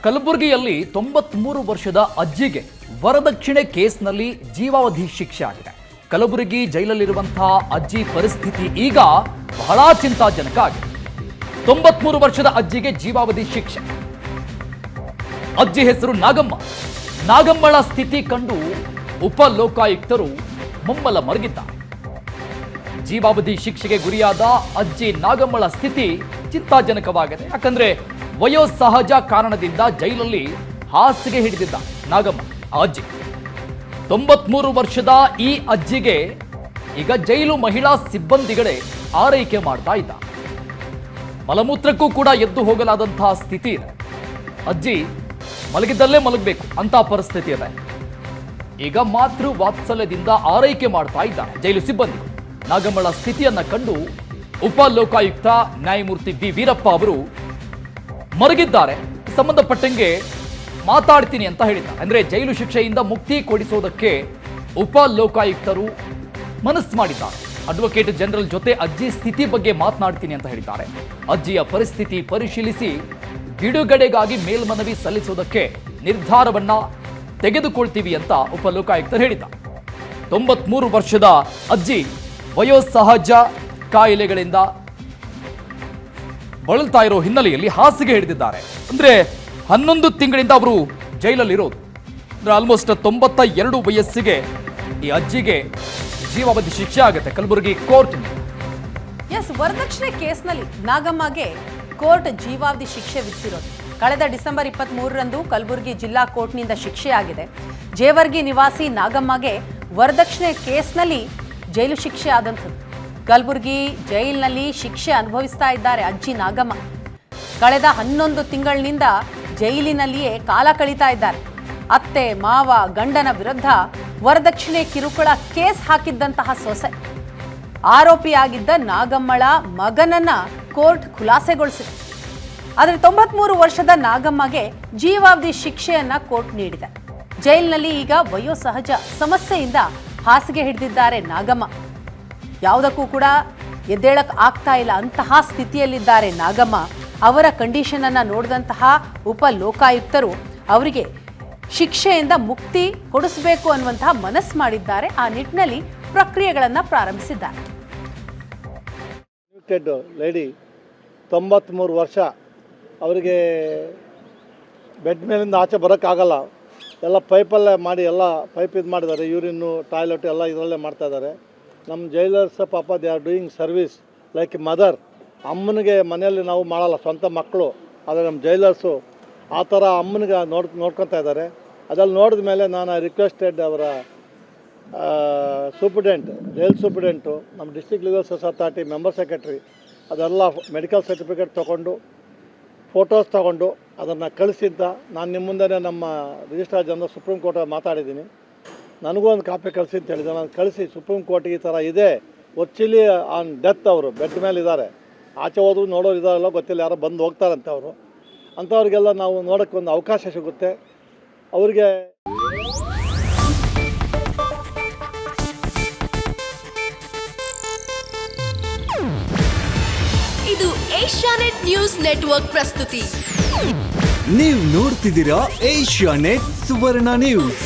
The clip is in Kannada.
ಕಲಬುರಗಿಯಲ್ಲಿ 93 ವರ್ಷದ ಅಜ್ಜಿಗೆ ವರದಕ್ಷಿಣೆ ಕೇಸ್ನಲ್ಲಿ ಜೀವಾವಧಿ ಶಿಕ್ಷೆ ಆಗಿದೆ. ಕಲಬುರಗಿ ಜೈಲಲ್ಲಿರುವಂತಹ ಅಜ್ಜಿ ಪರಿಸ್ಥಿತಿ ಈಗ ಬಹಳ ಚಿಂತಾಜನಕ ಆಗಿದೆ. 93 ವರ್ಷದ ಅಜ್ಜಿಗೆ ಜೀವಾವಧಿ ಶಿಕ್ಷೆ. ಅಜ್ಜಿ ಹೆಸರು ನಾಗಮ್ಮ. ನಾಗಮ್ಮಳ ಸ್ಥಿತಿ ಕಂಡು ಉಪ ಲೋಕಾಯುಕ್ತರು ಮಮ್ಮಲ ಮರಗಿದ್ದಾರೆ. ಜೀವಾವಧಿ ಶಿಕ್ಷೆಗೆ ಗುರಿಯಾದ ಅಜ್ಜಿ ನಾಗಮ್ಮಳ ಸ್ಥಿತಿ ಚಿಂತಾಜನಕವಾಗಿದೆ. ಯಾಕಂದ್ರೆ ವಯೋಸಹಜ ಕಾರಣದಿಂದ ಜೈಲಲ್ಲಿ ಹಾಸಿಗೆ ಹಿಡಿದಿದ್ದ ನಾಗಮ್ಮ ಅಜ್ಜಿ. 93 ವರ್ಷದ ಈ ಅಜ್ಜಿಗೆ ಈಗ ಜೈಲು ಮಹಿಳಾ ಸಿಬ್ಬಂದಿಗಳೇ ಆರೈಕೆ ಮಾಡ್ತಾ ಇದ್ದ. ಮಲಮೂತ್ರಕ್ಕೂ ಕೂಡ ಎದ್ದು ಹೋಗಲಾದಂತಹ ಸ್ಥಿತಿ ಇದೆ. ಅಜ್ಜಿ ಮಲಗಿದ್ದಲ್ಲೇ ಮಲಗಬೇಕು ಅಂತ ಪರಿಸ್ಥಿತಿ ಇದೆ. ಈಗ ಮಾತೃ ವಾತ್ಸಲ್ಯದಿಂದ ಆರೈಕೆ ಮಾಡ್ತಾ ಇದ್ದಾರೆ ಜೈಲು ಸಿಬ್ಬಂದಿಗಳು. ನಾಗಮ್ಮಳ ಸ್ಥಿತಿಯನ್ನ ಕಂಡು ಉಪ ಲೋಕಾಯುಕ್ತ ನ್ಯಾಯಮೂರ್ತಿ ಬಿ ವೀರಪ್ಪ ಅವರು ಮರಗಿದ್ದಾರೆ. ಸಂಬಂಧಪಟ್ಟಂಗೆ ಮಾತಾಡ್ತೀನಿ ಅಂತ ಹೇಳಿದ್ದಾರೆ. ಅಂದ್ರೆ ಜೈಲು ಶಿಕ್ಷೆಯಿಂದ ಮುಕ್ತಿ ಕೊಡಿಸೋದಕ್ಕೆ ಉಪ ಲೋಕಾಯುಕ್ತರು ಮನಸ್ಸು ಮಾಡಿದ್ದಾರೆ. ಅಡ್ವೊಕೇಟ್ ಜನರಲ್ ಜೊತೆ ಅಜ್ಜಿ ಸ್ಥಿತಿ ಬಗ್ಗೆ ಮಾತನಾಡ್ತೀನಿ ಅಂತ ಹೇಳಿದ್ದಾರೆ. ಅಜ್ಜಿಯ ಪರಿಸ್ಥಿತಿ ಪರಿಶೀಲಿಸಿ ಬಿಡುಗಡೆಗಾಗಿ ಮೇಲ್ಮನವಿ ಸಲ್ಲಿಸೋದಕ್ಕೆ ನಿರ್ಧಾರವನ್ನ ತೆಗೆದುಕೊಳ್ತೀವಿ ಅಂತ ಉಪ ಲೋಕಾಯುಕ್ತರು ಹೇಳಿದ್ದಾರೆ. 93 ವರ್ಷದ ಅಜ್ಜಿ ವಯೋಸಹಜ ಕಾಯಿಲೆಗಳಿಂದ ಬಳಲ್ತಾ ಇರೋ ಹಿನ್ನೆಲೆಯಲ್ಲಿ ಹಾಸಿಗೆ ಹಿಡಿದಿದ್ದಾರೆ. ಅಂದ್ರೆ 11 ತಿಂಗಳಿಂದ ಅವರು ಜೈಲಲ್ಲಿರೋದು. ಅಂದ್ರೆ ಆಲ್ಮೋಸ್ಟ್ 92 ವಯಸ್ಸಿಗೆ ಈ ಅಜ್ಜಿಗೆ ಜೀವಾವಧಿ ಶಿಕ್ಷೆ ಆಗುತ್ತೆ ಕಲಬುರಗಿ ಕೋರ್ಟ್. ವರದಕ್ಷಿಣೆ ಕೇಸ್ನಲ್ಲಿ ನಾಗಮ್ಮಗೆ ಕೋರ್ಟ್ ಜೀವಾವಧಿ ಶಿಕ್ಷೆ ವಿಧಿಸಿರೋದು. ಕಳೆದ ಡಿಸೆಂಬರ್ 23ರಂದು ಕಲಬುರಗಿ ಜಿಲ್ಲಾ ಕೋರ್ಟ್ನಿಂದ ಶಿಕ್ಷೆಯಾಗಿದೆ. ಜೇವರ್ಗಿ ನಿವಾಸಿ ನಾಗಮ್ಮಗೆ ವರದಕ್ಷಿಣೆ ಕೇಸ್ನಲ್ಲಿ ಜೈಲು ಶಿಕ್ಷೆ ಆದಂಥದ್ದು. ಕಲಬುರಗಿ ಜೈಲಿನಲ್ಲಿ ಶಿಕ್ಷೆ ಅನುಭವಿಸ್ತಾ ಇದ್ದಾರೆ ಅಜ್ಜಿ ನಾಗಮ್ಮ. ಕಳೆದ 11 ತಿಂಗಳಿನಿಂದ ಜೈಲಿನಲ್ಲಿಯೇ ಕಾಲ ಕಳೀತಾ ಇದ್ದಾರೆ. ಅತ್ತೆ ಮಾವ ಗಂಡನ ವಿರುದ್ಧ ವರದಕ್ಷಿಣೆ ಕಿರುಕುಳ ಕೇಸ್ ಹಾಕಿದ್ದಂತಹ ಸೊಸೆ ಆರೋಪಿಯಾಗಿದ್ದ ನಾಗಮ್ಮಳ ಮಗನನ್ನ ಕೋರ್ಟ್ ಖುಲಾಸೆಗೊಳಿಸಿದೆ. ಆದರೆ 93 ವರ್ಷದ ನಾಗಮ್ಮಗೆ ಜೀವಾವಧಿ ಶಿಕ್ಷೆಯನ್ನ ಕೋರ್ಟ್ ನೀಡಿದೆ. ಜೈಲಿನಲ್ಲಿ ಈಗ ವಯೋಸಹಜ ಸಮಸ್ಯೆಯಿಂದ ಹಾಸಿಗೆ ಹಿಡಿದಿದ್ದಾರೆ ನಾಗಮ್ಮ. ಯಾವುದಕ್ಕೂ ಕೂಡ ಎದ್ದೇಳಕ್ ಆಗ್ತಾ ಇಲ್ಲ ಅಂತಹ ಸ್ಥಿತಿಯಲ್ಲಿದ್ದಾರೆ ನಾಗಮ್ಮ. ಅವರ ಕಂಡೀಷನ್ ಅನ್ನ ನೋಡಿದಂತಹ ಉಪ ಲೋಕಾಯುಕ್ತರು ಅವರಿಗೆ ಶಿಕ್ಷೆಯಿಂದ ಮುಕ್ತಿ ಕೊಡಿಸಬೇಕು ಅನ್ನುವಂತಹ ಮನಸ್ಸು ಮಾಡಿದ್ದಾರೆ. ಆ ನಿಟ್ಟಿನಲ್ಲಿ ಪ್ರಕ್ರಿಯೆಗಳನ್ನು ಪ್ರಾರಂಭಿಸಿದ್ದಾರೆ. ಲೇಡಿ 93 ವರ್ಷ, ಅವರಿಗೆ ಬೆಡ್ ಮೇಲಿಂದ ಆಚೆ ಬರೋಕ್ಕಾಗಲ್ಲ. ಎಲ್ಲ ಪೈಪಲ್ಲೇ ಮಾಡಿ ಎಲ್ಲ ಪೈಪ್ ಇದು ಮಾಡಿದ್ದಾರೆ. ಯೂರಿನ್ನು ಟಾಯ್ಲೆಟ್ ಎಲ್ಲ ಇದರಲ್ಲೇ ಮಾಡ್ತಾಯಿದ್ದಾರೆ. ನಮ್ಮ ಜೈಲರ್ಸ್ ಪಾಪ they are doing service like mother. ಅಮ್ಮನಿಗೆ ಮನೆಯಲ್ಲಿ ನಾವು ಮಾಡಲ್ಲ, ಸ್ವಂತ ಮಕ್ಕಳು. ಆದರೆ ನಮ್ಮ ಜೈಲರ್ಸು ಆ ಥರ ಅಮ್ಮನಿಗೆ ನೋಡ್ಕೊತಾ ಇದ್ದಾರೆ. ಅದ್ರಲ್ಲಿ ನೋಡಿದ ಮೇಲೆ ನಾನು ರಿಕ್ವೆಸ್ಟೆಡ್ ಅವರ ಸೂಪ್ರಿಡೆಂಟ್, ಜೈಲ್ ಸೂಪ್ರಿಡೆಂಟು, ನಮ್ಮ district legal service authority member secretary ಅದೆಲ್ಲ ಮೆಡಿಕಲ್ ಸರ್ಟಿಫಿಕೇಟ್ ತೊಗೊಂಡು ಫೋಟೋಸ್ ತೊಗೊಂಡು ಅದನ್ನು ಕಳಿಸಿ ಅಂತ ನಾನು ನಿಮ್ಮ ಮುಂದೆ ನಮ್ಮ ರಿಜಿಸ್ಟ್ರಾರ್ ಜನರಲ್ ಸುಪ್ರೀಂ ಕೋರ್ಟಲ್ಲಿ ಮಾತಾಡಿದ್ದೀನಿ. ನನಗೂ ಒಂದು ಕಾಪಿ ಕಳಿಸಿ ಅಂತ ಹೇಳಿದೆ. ನಾನು ಕಳಿಸಿ ಸುಪ್ರೀಂ ಕೋರ್ಟಿಗೆ ಈ ಥರ ಇದೆ, ಒಚ್ಚಿಲಿ ಆನ್ ಡೆತ್, ಅವರು ಬೆಡ್ ಮೇಲೆ ಇದ್ದಾರೆ, ಆಚೆ ಹೋದ್ರು ನೋಡೋರು ಇದಾರಲ್ಲ ಗೊತ್ತಿಲ್ಲ, ಯಾರೋ ಬಂದು ಹೋಗ್ತಾರಂತೆ ಅವರು. ಅಂಥವ್ರಿಗೆಲ್ಲ ನಾವು ನೋಡೋಕ್ಕೆ ಒಂದು ಅವಕಾಶ ಸಿಗುತ್ತೆ ಅವರಿಗೆ. ಇದು ಏಷ್ಯಾನೆಟ್ ನ್ಯೂಸ್ ನೆಟ್ವರ್ಕ್ ಪ್ರಸ್ತುತಿ. ನೀವು ನೋಡ್ತಿದ್ದೀರಾ ಏಷ್ಯಾನೆಟ್ ಸುವರ್ಣ ನ್ಯೂಸ್.